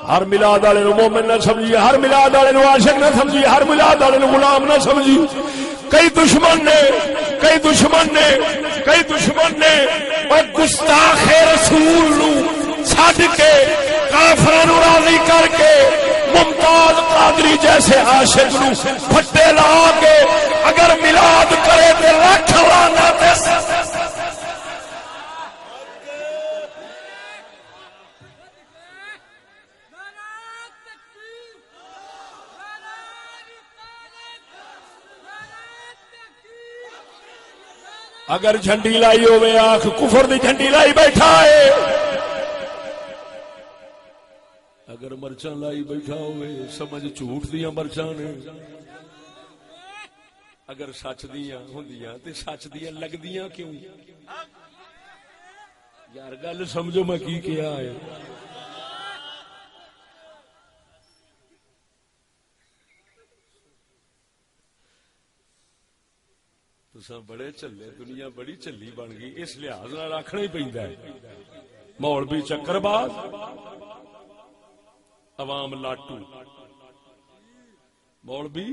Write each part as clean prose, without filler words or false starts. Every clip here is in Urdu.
ہر ملاد والے مومن نہ سمجھی، ہر ملاد والے عاشق نہ سمجھی، ہر ملاد والے غلام نہ سمجھی. کئی دشمن نے اور گستاخ رسول نو چھڈ کے کافراں نو راضی کر کے ممتاز قادری جیسے عاشق نو پھٹے لا کے اگر ملاد کرے تے رکھ لانا تے اگر جھنڈی لائی ہوے آنکھ کفر دی جھنڈی لائی بیٹھا ہے، اگر مرچاں لائی بیٹھا ہوے سمجھ جھوٹ دیاں مرچاں نے، اگر سچ دیاں ہوندیاں تے سچ دیاں لگدیاں کیوں؟ یار گل سمجھو میں کی کیا ہے. تساں بڑے چلے، دنیا بڑی چلی بن گئی، اس لحاظ نال آکھنا ہی پیندا ہے. مولوی چکر باز، عوام لاٹو. مولوی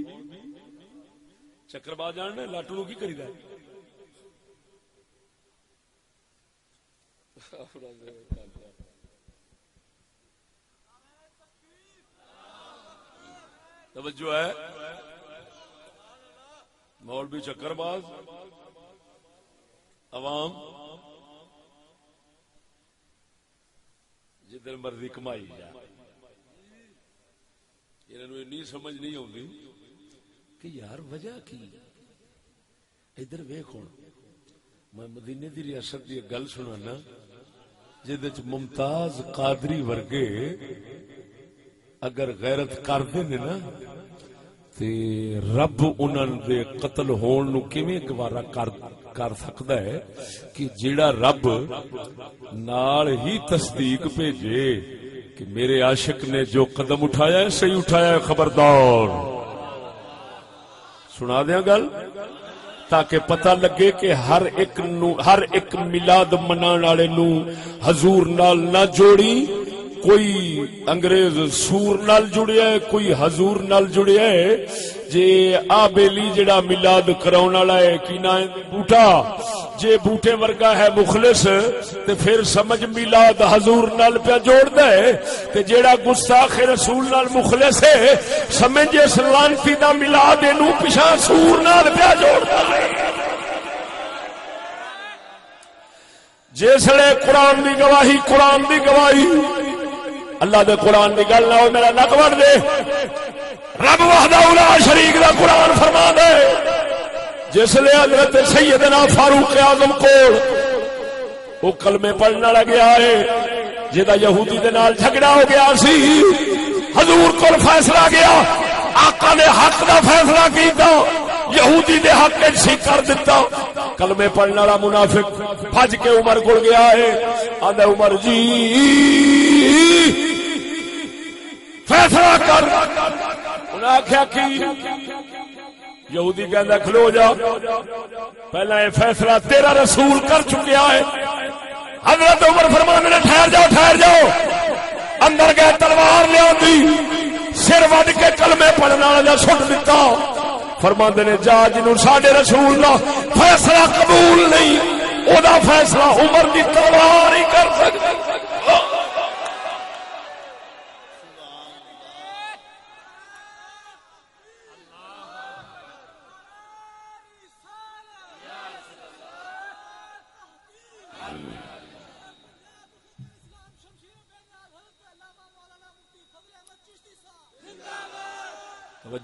چکر باز جاننے لاٹو نو کی کریدا ہے؟ توجہ ہے. مولوی چکر باز، عوام جدھر مرضی کمائی جا. انہوں سمجھ نہیں آتی کہ یار وجہ کی. ادھر ویکھ ہن میں مدینے دی ریاست دی گل سنانا جہد ممتاز قادری ورگے اگر غیرت کردے نے نا تے رب انہاں دے قتل ہون نو کیویں گوارا کر سکدا ہے کہ جیڑا رب نال ہی تصدیق بھیجے کہ میرے عاشق نے جو قدم اٹھایا ہے صحیح اٹھایا ہے. خبردار سنا دیاں گل تاکہ پتہ لگے کہ ہر ایک میلاد منان والے نو حضور نال نہ جوڑی. کوئی انگریز سور نال جڑیا ہے، کوئی حضور نال جڑیا ہے. جے آ بیلی جڑا میلاد کراؤن والا ہے کی نا بوٹا، جے بوٹے ورگا ہے مخلص تے پھر سمجھ میلاد حضور نال پیا جوڑدا ہے. تے جیڑا گستاخ رسول نال مخلص ہے سمجھ اس لعنتی دا میلاد اینو پیچھے سور نال پیا جوڑدا ہے. جسلے قرآن دی گواہی اللہ دے قرآن دی گل نہ ہو میرا نک وڑ دے. رب وحدہ لا شریک دا قرآن فرما دے جس لئے حضرت سیدنا فاروق اعظم کول وہ کلمے پڑھنا لگیا ہے جہاں یہودی دے نال جھگڑا ہو گیا سی. حضور کول فیصلہ گیا، آقا نے حق دا فیصلہ کیتا، یہودی دے حق سی کر دیتا. کلمے پڑھنے والا منافق بھج کے عمر کول گیا ہے، آندا عمر جی فیصلہ کر. انہیں آخیا کی؟ یہودی کہندا کھلو جا، پہلا یہ فیصلہ تیرا رسول کر چکیا ہے. حضرت عمر فرمانے نے ٹھہر جاؤ. اندر گئے، تلوار لیا سر وڈ کے کلمے پڑھنے والا سٹ دیتا. فرماندے نے جا جنوں ساڈے رسول دا فیصلہ قبول نہیں او دا فیصلہ عمر دی تلوار ہی کر سکتا.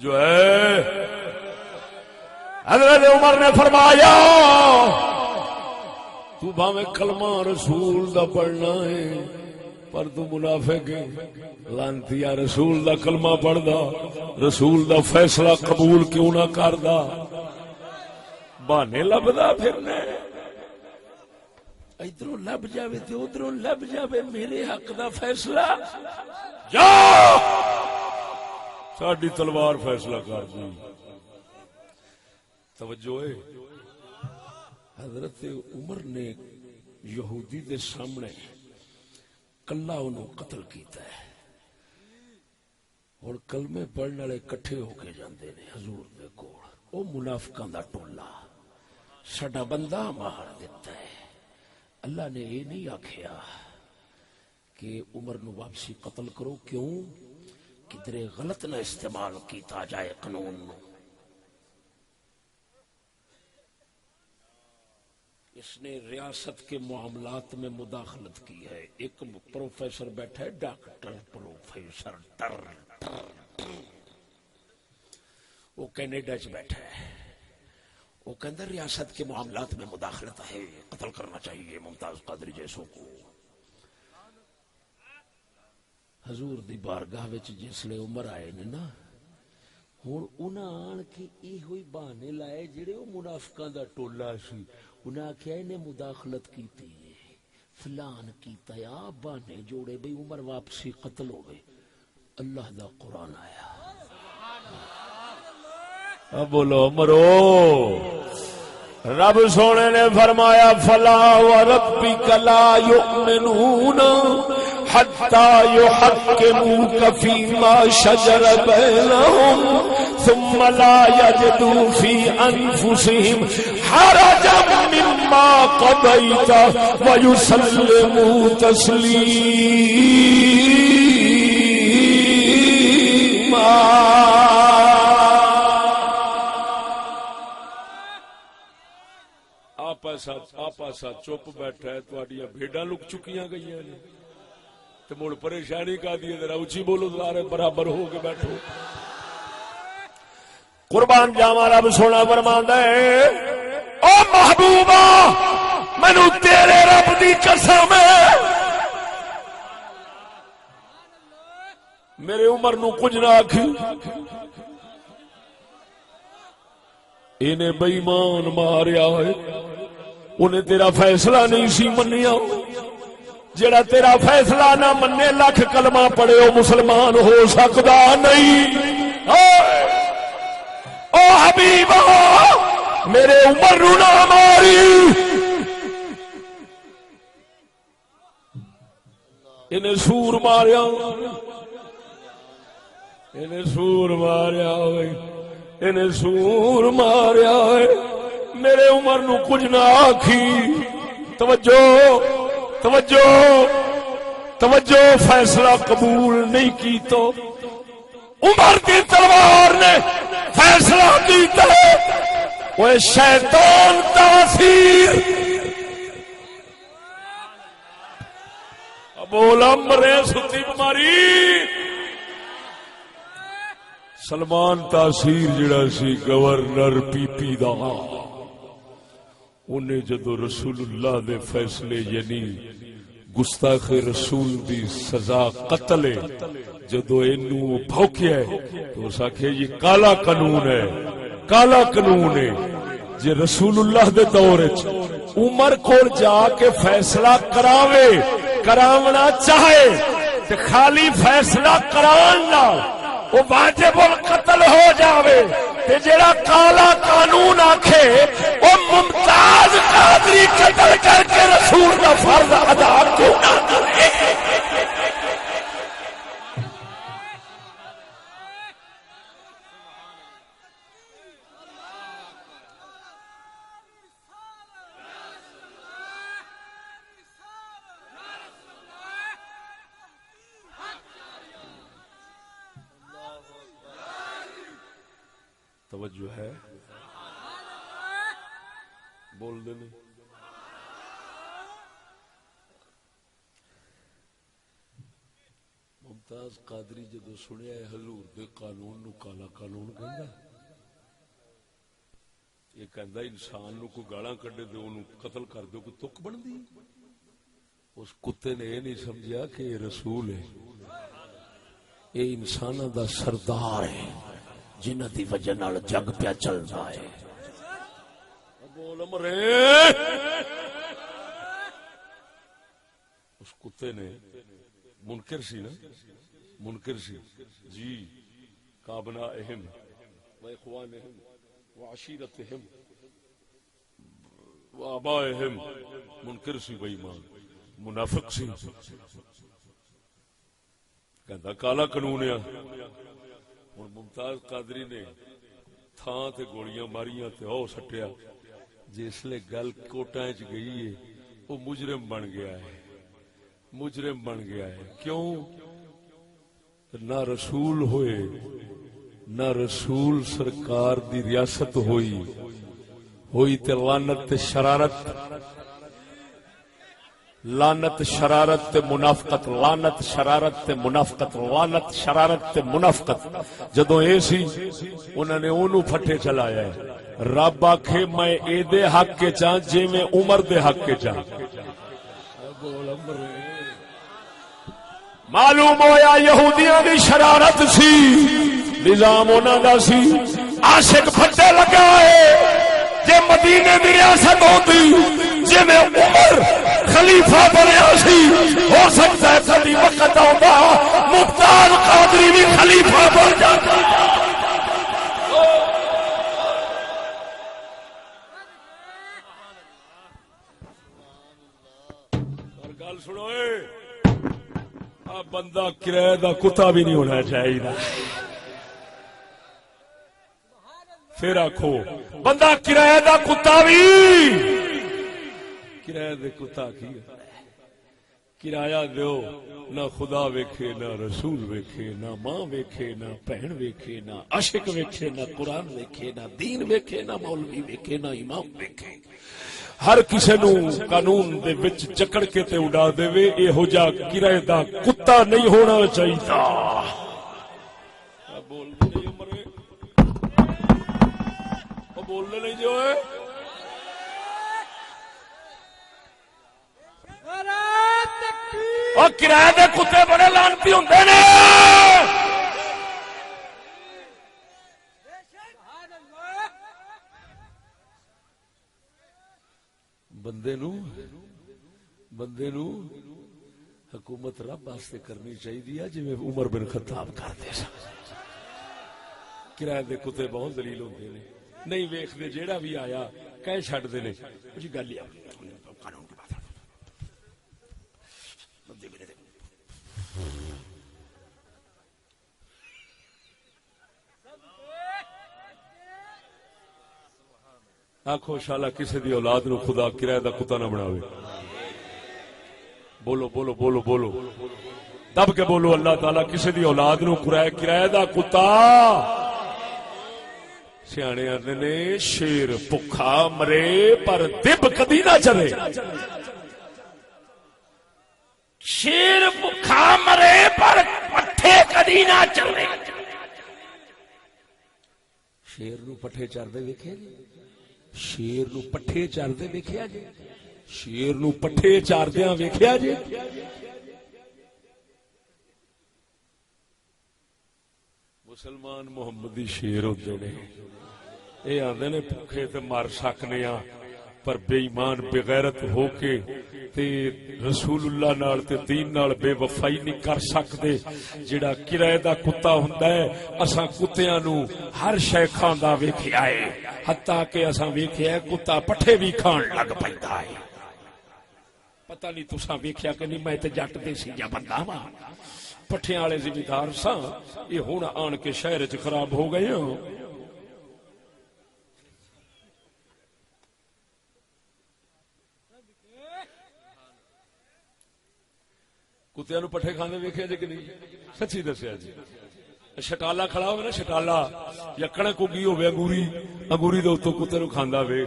جو ہے حضرت عمر نے فرمایا تو بھاویں کلمہ رسول دا پڑھنا ہے پر تو منافق ہے. لعنتیا رسول دا کلمہ پڑھدا، رسول دا فیصلہ قبول کیوں نہ کردا؟ بہانے لبدا پھرنا، ادھروں لب جاوے تے ادھروں لب جاوے میرے حق دا فیصلہ. جا ساڈی تلوار فیصلہ کر دی. توجہ ہے. حضرت عمر نے یہودی دے سامنے کلا انہوں قتل کیتا ہے. ہن کلمے پڑھن والے کٹھے ہو کے جاندے نے حضور دے کول، او منافقاں دا ٹولا ساڈا بندہ مار دیتا ہے۔ اللہ نے یہ نہیں آکھیا کہ عمر نو واپسی قتل کرو، کیوں؟ کدرے غلط نہ استعمال کیتا جائے قانون نو۔ اس نے ریاست کے معاملات میں مداخلت کی ہے۔ ایک پروفیسر بیٹھا ہے، ڈاکٹر پروفیسر وہ کینیڈا چ بیٹھا ہے، وہ کہندا ریاست کے معاملات میں مداخلت ہے، قتل کرنا چاہیے ممتاز قادری جیسوں کو۔ حضور دی بارگاہ وچ جسلے عمر آئے نے نا، ہن انہاں آن کے یہ ہوئی بہانے لائے جڑے وہ منافقاں دا ٹولا سی، انہاں آکھیا انہیں مداخلت کیتی ہے، فلان کیتا یا بہانے جوڑے بھئی عمر واپسی قتل ہو گئے۔ اللہ دا قرآن آیا، اب بولو مرو۔ رب سونے نے فرمایا فلا وربک لا یؤمنون حتی یحکموک فیما شجر بینہم ثم لا یجدوا فی انفسہم حرجا مما قضیت ویسلموا تسلیما۔ آپا چپ بیٹھا ہے، تہاڈیاں بھیڈاں لک چکیاں گئیاں نے تے مڑ پریشانی کا دی، ذرا اچھی بولو، سارے برابر ہو کے بیٹھو۔ قربان جاواں رب سونا فرماندا ہے او محبوبا مینوں تیرے رب دی قسم ہے میرے عمر نو کچھ نہ آکھی، انہیں بے ایمان ماریا ہے، انہیں تیرا فیصلہ نہیں سی منیا۔ جڑا تیرا فیصلہ نہ منے لکھ کلمہ پڑھے وہ مسلمان ہو سکتا نہیں۔ او حبیبا میرے عمر نو نہ ماری، انہیں سور ماریا، انہیں سور ماریا ہوئے، انہیں سور ماریا ہوئے، میرے عمر نو کچھ نہ آکھی۔ توجہ توجہ توجہ، فیصلہ قبول نہیں کی تو عمر کی تلوار نے فیصلہ کیتا ہے، وہ شیطان تاثیر بولا مرے ستی بیماری۔ سلمان تاثیر جڑا سی گورنر پی پی دا، انہیں جدو رسول اللہ دے فیصلے یعنی گستاخ رسول دی سزا قتل ہے، جدو اینو بھوکیا ہے تو اس آکھے یہ کالا قانون ہے، کالا قانون ہے۔ جے رسول اللہ دے دور عمر کو جا کے فیصلہ کراوے، کراونا چاہے تے خالی فیصلہ کران نہ وہ واجب القتل ہو جاوے، تے جڑا کالا قانون آکھے وہ ممتاز قادری قتل کر کے رسول کا فرض ادا کیوں نہ کرے؟ توجہ ہے؟ بول دے نہیں۔ ممتاز قادری جدو سنیا ہے حضور دے قانون نو کالا قانون کہندا، یہ کہندا انسان نو کوئی گالاں کڈے تے اونوں قتل کر دو، کوئی تک بندی؟ اس کتے نے یہ نہیں سمجھا کہ یہ رسول ہے، یہ انساناں دا سردار ہے جنہ دی وجہ نال جگ پیا چلدا ہے۔ بول مرے، اس کتے نے منکر سی نا، منکر سی جی، کابنا اہم و اخوانہم و عشیرتہم و آبائہم، منکر سی بے ایمان، منافق سی، کہندا کالا قانون ہے، ہوں ممتاز قادری نے تھان تے گولیاں ماریاں تے او سٹیا جسلے گل کوٹاں چ گئی ہے وہ مجرم بن گیا ہے، مجرم بن گیا ہے۔ کیوں؟ نہ رسول ہوئے، نہ رسول سرکار دی ریاست ہوئی تے لعنت تے شرارت، لعنت شرارت تے منافقت، لعنت شرارت تے منافقت، لعنت شرارت تے منافقت جدوں اے سی انہاں نے اونوں پھٹے چلایا ہے۔ رب آکھے میں اے دے حق کے چاں جے میں عمر دے حق کے چاں۔ معلوم ہویا یہودیاں دی شرارت سی، نظام انہاں دا سی، عاشق پھٹے لگا ہے۔ جے مدینے دی ریاست ہوندی، جے میں عمر خلیفہ بنیا سی، ہو سکتا ہے کبھی وقت آؤں ممتاز قادری بھی خلیفہ بن جاتا۔ اور گل سنو، بندہ کرایہ دا کتا بھی نہیں ہونا چاہیے۔ پھر آخو بندہ کرایہ دا کتا بھی، کرایہ دے کتا کی کرایہ دیو، نہ خدا ویکھے، نہ رسول ویکھے، نہ ماں ویکھے، نہ بہن ویکھے، نہ عاشق ویکھے، نہ قرآن ویکھے، نہ دین ویکھے، نہ مولوی ویکھے، نہ امام ویکھے۔ ہر کسی نو قانون دے وچ جکڑ کے تے اڑا دے وے، اے ہو جا کرایہ دا کتا نہیں ہونا چاہیے۔ بولنے نہیں جو ہے اور کرایہ دے کتے بڑے لعنتی ہوندے نے۔ بندے نو حکومت رب واسطے کرنی چاہیے جی عمر بن خطاب کرتے سن۔ کرایہ دے کتے بہت ذلیل ہوندے نے، نہیں ویکھدے جیڑا بھی آیا کہہ چھڈدے نے جی گل ہی قانون کی بات۔ آخو شالا کسی دی اولاد نو خدا کرایہ دا کتا نہ بناوے۔ بولو بولو بولو بولو دب کے بولو، اللہ تعالیٰ کسی دی اولاد نو کرایہ دا کتا۔ سیانے آندے نے شیر بھکھا مرے پر دب کدی نہ چرے۔ شیر بھکھا مرے پر پٹھے کدی نہ چرے۔ شیر نو پٹھے چردے ویکھے جی، شیر نو پٹھے چردے ویکھیا جی، شیر نو پٹھے چاردیاں ویکھیا جی۔ مسلمان محمدی شیر ہوندے نے، اے آندے نے بھوکے تے مر سکنے ہاں پر بے ایمان بے غیرت ہو کے تے رسول اللہ نال تے دین نال بے وفائی نہیں کر سکدے۔ جڑا کرایہ دا کتا ہوندا ہے، اساں کتیاں نو ہر شے کھاندا ویکھیا ہے، حتیٰ کہ اساں ویکھیا ہے کتا پٹھے بھی کھان لگ پیندا ہے۔ پتہ نہیں تساں ویکھیا کہ نہیں، میں تے جٹ دیسی جا بندہ وا، پٹھیاں والے زمیندار ساں، یہ ہن آن کے شہر وچ خراب ہو گئے ہو۔ کتیا نو پٹھے کھانے ویکھیا جی کہ نہیں؟ سچی دسیا جی۔ شٹالا کھڑا ہوئے نا، شٹالا یا کڑک اگی ہوئے انگوری، انگوری دے اتوں کتے نو کھاندا وے،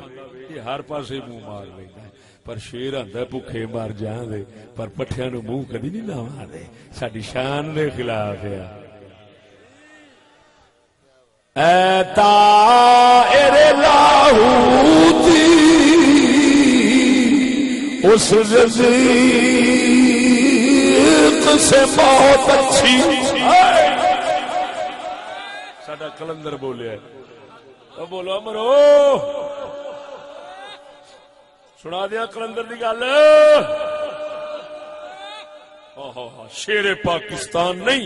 یہ ہر پاسے منہ مار لیندا ہے۔ پر شیر آندا بھوکے مر جاں دے پر پٹھیاں نو منہ کدی نہیں لاواں دے، ساڈی شان دے خلاف ہے۔ اے طائر لاہوتی اس رزق سے بہت اچھی، ساڈا کلندر بولیا ہے، بولو امرو سنا دیا کلندر دی گل۔ شیر پاکستان نہیں،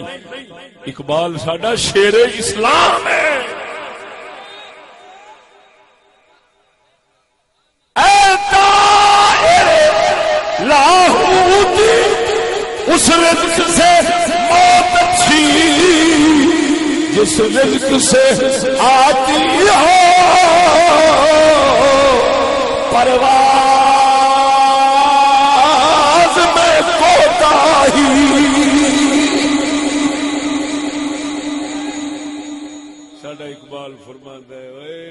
اقبال ساڈا شیر اسلام ہے۔ اے طائر لاہوتی اس رزق سے موت اچھی اس رزق سے آتی ہو پرواز میں کوتاہی. ساڈا اقبال فرماندا ہے اوئے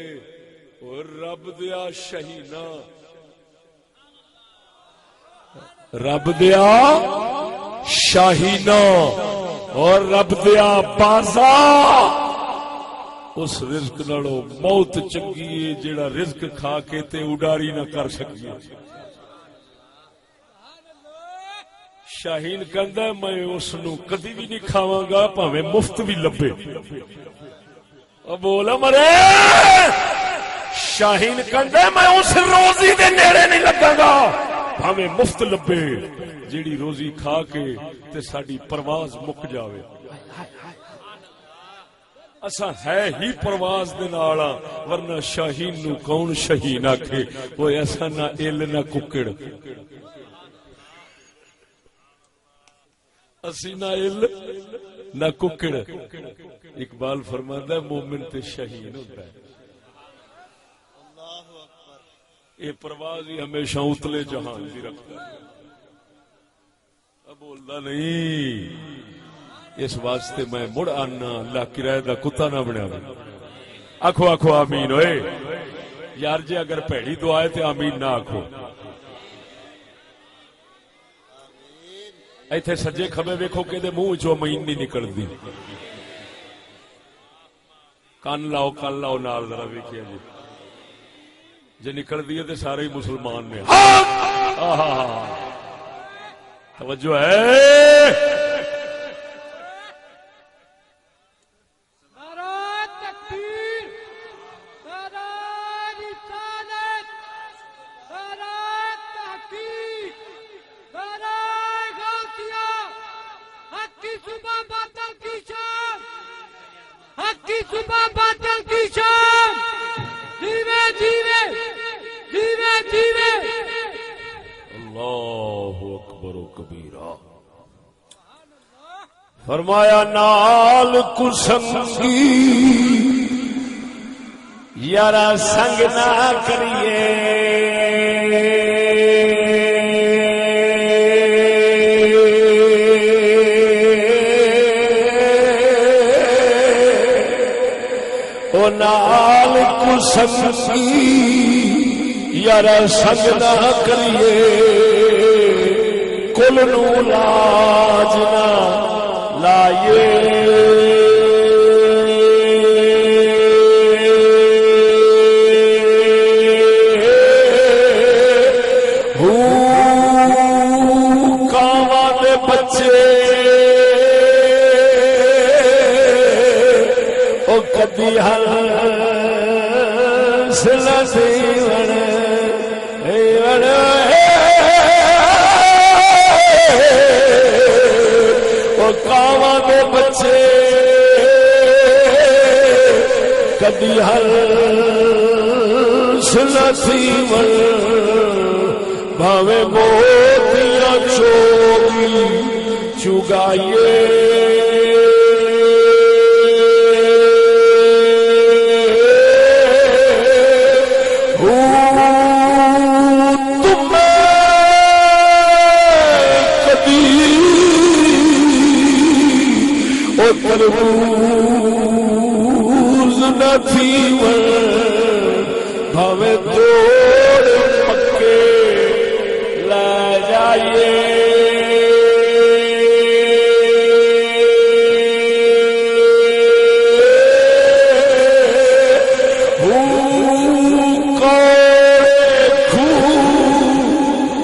او رب دیا شہینا، رب دیا شاہینا اور رب دیا بازا، اس رزق نالوں موت چنگی ہے جیڑا رزق کھا کے تے اڈاری نہ کر سکیے. شاہین کہندا میں اس نو کدی بھی نہیں کھاواں گا پاویں مفت بھی لبے. او بولا مرے. شاہین کہندا میں اس روزی دے نیڑے نہیں لگاں گا بھاویں مفت لبے جیڑی روزی کھا کے تے ساڈی پرواز مک جاوے. اساں ہے ہی پرواز دے نال، ورنہ شاہین نو کون شہین آکھے؟ وہ ایسا نہ ایل نہ ککڑ، اسی نہ ایل نہ ککڑ. اقبال فرماندا ہے مومن تے شہین ہوندا ہے. یہ پرواز ہی ہمیشہ اتلے جہان دی رکھتا ہے. اب بولدا نہیں. اس واسطے میں مڑ آنا اللہ کرائے دا کتا نہ بنیا. آکھو آکھو آمین. ہوئے یار جی اگر پیڑی دعا ہے تے آمین نہ آکھو. ایتھے سجے کھبے ویکھو کہ دے منہ چوں آمین نہیں نکلدی. کان لاؤ کان لاؤ نال ذرا ویکھیا جی جے نکل دیے تے سارے ہی مسلمان نے. توجہ ہے. فرمایا نال کسنگی یارا سنگ نہ کریے، او نال کسنگی یارا سنگ نہ کریے، کل نو لاج نہ لائیے. کاواں دے بچے او کدی ہنس نہ دیون کاواں دے بچے کدی ہنس نہ دیون بھاویں موتیاں چوگی چگائیے. تربوز نہ تھیون بھاویں توڑ پکے لے جائیے.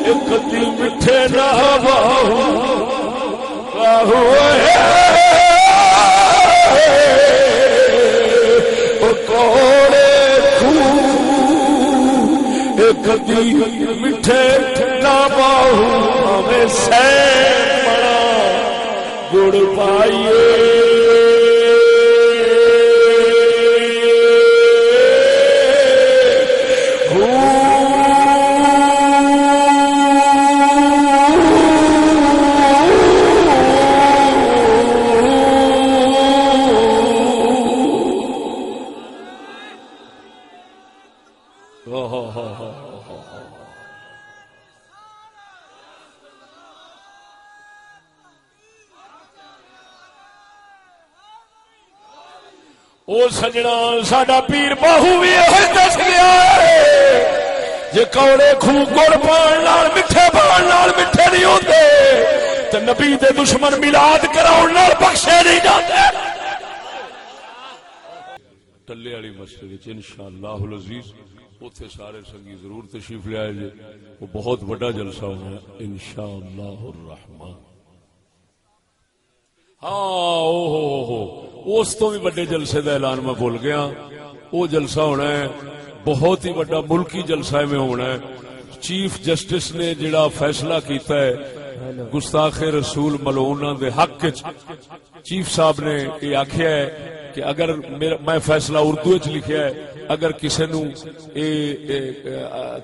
ایک دل مٹھے نہ باہو باہو کدی میٹھے نہ باہو ہمیں سے بڑا گڑ پائیے. او سجنا ساڈا پیر باہو بھی یہ دس گیا ہے جے کوڑے کھو گڑ پان نال میٹھے پان نال میٹھے نہیں ہوندے تے نبی دے دشمن میلاد کراون نال بخشے نہیں جاندے. ٹلے والی مسجد وچ انشاءاللہ العزیز اوتھے سارے سنگی ضرور تشریف لے آئے جے. وہ بہت بڑا جلسہ ہونا ہے انشاءاللہ الرحمن. اس تو بھی بڑے جلسے دا اعلان میں بھول گیا. وہ جلسہ ہونا ہے بہت ہی بڑا ملکی جلسہ میں ہونا ہے. چیف جسٹس نے جڑا فیصلہ کیتا ہے گستاخ رسول ملعوناں دے حق وچ، چیف صاحب نے یہ آکھیا ہے کہ اگر میں فیصلہ اردو وچ لکھیا ہے، اگر کسی نو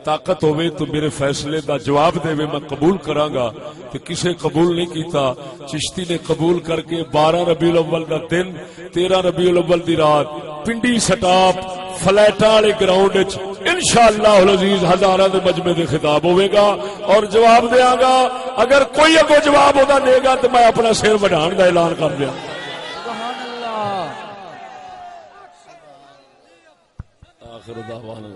طاقت ہوئے تو میرے فیصلے دا جواب دے میں قبول کراں گا. تو کسے قبول نہیں کیتا. چشتی نے قبول کر کے 12 ربیع الاول دا دن 13 ربیع الاول دی رات پنڈی سٹاپ فلیٹاں والے گراؤنڈ وچ انشاءاللہ العزیز ہزاراں دے مجمع دے خطاب ہوے گا اور جواب دیاں گا. اگر کوئی اگوں جواب ہودا دے گا تو میں اپنا سر وڈھان دا اعلان کر دیا. آخر دعوانا